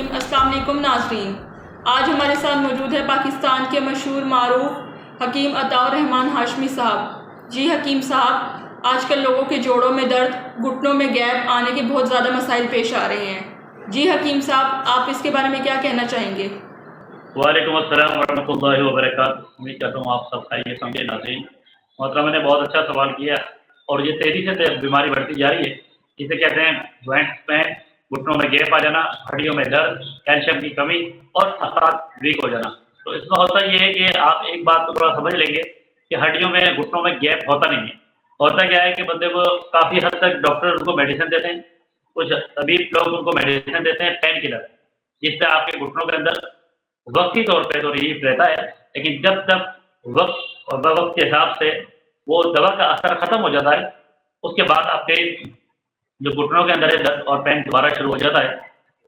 الرحیم۔ السلام علیکم ناظرین، آج ہمارے ساتھ موجود ہے پاکستان کے مشہور معروف حکیم عطاء الرحمن ہاشمی صاحب۔ جی حکیم صاحب، آج کل لوگوں کے جوڑوں میں درد، گھٹنوں میں گیپ آنے کے بہت زیادہ مسائل پیش آ رہے ہیں۔ جی حکیم صاحب، آپ اس کے بارے میں کیا کہنا چاہیں گے؟ وعلیکم السلام ورحمۃ اللہ وبرکاتہ۔ امید کرتا ہوں آپ سب خیریت سمجھے ناظرین۔ محترمہ نے بہت اچھا سوال کیا اور یہ تیزی سے بیماری بڑھتی جا رہی ہے، جسے کہتے ہیں جوائنٹس میں گھٹنوں میں گیپ آ جانا، ہڈیوں میں درد، کیلشیم کی کمی اور اثرات ویک ہو جانا۔ تو اس میں ہوتا یہ ہے کہ آپ ایک بات کو تھوڑا سمجھ لیں گے کہ ہڈیوں میں گھٹنوں میں گیپ ہوتا نہیں ہے۔ ہوتا کیا ہے کہ بندے کو کافی حد تک ڈاکٹر ان کو میڈیسن دیتے ہیں، کچھ طبیب لوگ ان کو میڈیسن دیتے ہیں پین کلر، جس سے آپ کے گھٹنوں کے اندر وقتی طور پہ تو ریلیف رہتا ہے، لیکن جب تک وقت اور وقت کے حساب سے وہ دوا کا اثر ختم ہو جاتا ہے، اس کے بعد آپ کے جو گھٹنوں کے اندر ہے درد اور پین دوبارہ شروع ہو جاتا ہے۔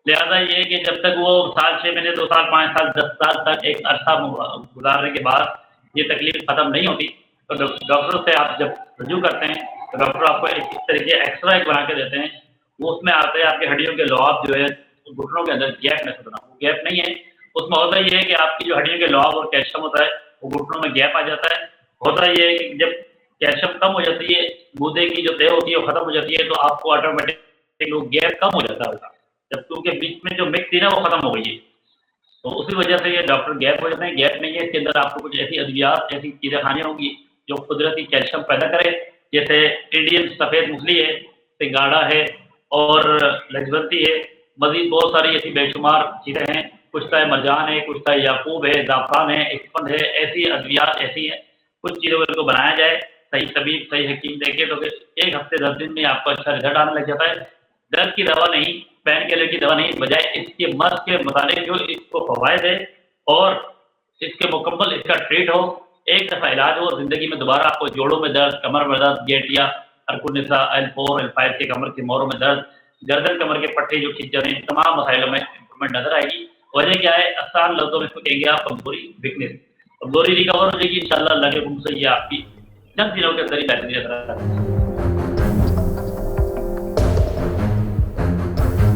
لہٰذا یہ ہے کہ جب تک وہ سال 6 مہینے 2 سال 5 سال 10 سال تک ایک عرصہ گزارنے کے بعد یہ تکلیف ختم نہیں ہوتی، تو ڈاکٹر سے آپ جب رجوع کرتے ہیں تو ڈاکٹر آپ کو اس طریقے ایکس رے بنا کے دیتے ہیں، وہ اس میں آتے ہیں آپ کے ہڈیوں کے لعاب جو ہے گھٹنوں کے اندر گیپ نظر آنا، وہ گیپ نہیں ہے۔ اس میں ہوتا یہ ہے کہ آپ کی جو ہڈیوں کے لعاب اور کیلشیم ہوتا ہے وہ گھٹنوں میں گیپ آ جاتا ہے۔ ہوتا یہ ہے کہ جب کیلشیم کم ہو جاتی ہے، گودے کی جو طے ہوتی ہے وہ ختم ہو جاتی ہے، تو آپ کو آٹومیٹک گیپ کم ہو جاتا ہے، جب کیونکہ بیچ میں جو مکس تھی نا وہ ختم ہو گئی ہے، تو اسی وجہ سے یہ ڈاکٹر گیپ ہو جاتے ہیں۔ گیپ نہیں ہے، اس کے اندر آپ کو کچھ ایسی ادویات ایسی چیزیں کھانی ہوں گی جو قدرتی کیلشیم پیدا کرے، جیسے انڈین سفید مچھلی ہے، سنگاڑا ہے اور لجونتی ہے، مزید بہت ساری ایسی بے شمار چیزیں ہیں، کچھ تا مرجان ہے، کچھ تا یعقوب ہے، زعفران ہے، اسفند ہے، ایسی ادویات ایسی ہیں، کچھ چیزوں کو بنایا جائے، صحیح طبیب صحیح حکیم دیکھے تو پھر 1 ہفتے 10 دن میں آپ کو اچھا رزلٹ آنے لگ جاتا ہے۔ درد کی دوا نہیں، پین کلر کی دوا نہیں، بجائے اس کے مرض کے متعلق جو اس کو فوائد ہے اور اس کے مکمل اس کا ٹریٹ ہو، ایک دفعہ علاج ہو، زندگی میں دوبارہ آپ کو جوڑوں میں درد، کمر میں درد، گیٹیا، ارکنسا، L4 L5 کے کمر کے موروں میں درد، گردن کمر کے پٹھے جو کھنچ جاتے ہیں، تمام مسائلوں میں امپرومنٹ نظر آئے گی۔ وجہ کیا ہے؟ آسان لفظوں میں اس کو کہیں گے آپ کمزوری، ویکنیس، کمزوری ریکور ہو جائے گی انشاءاللہ۔ اللہ کے حکم سے یہ آپ کی چند دنوں کے اندر ہی بہتری نظر آ جائے گی۔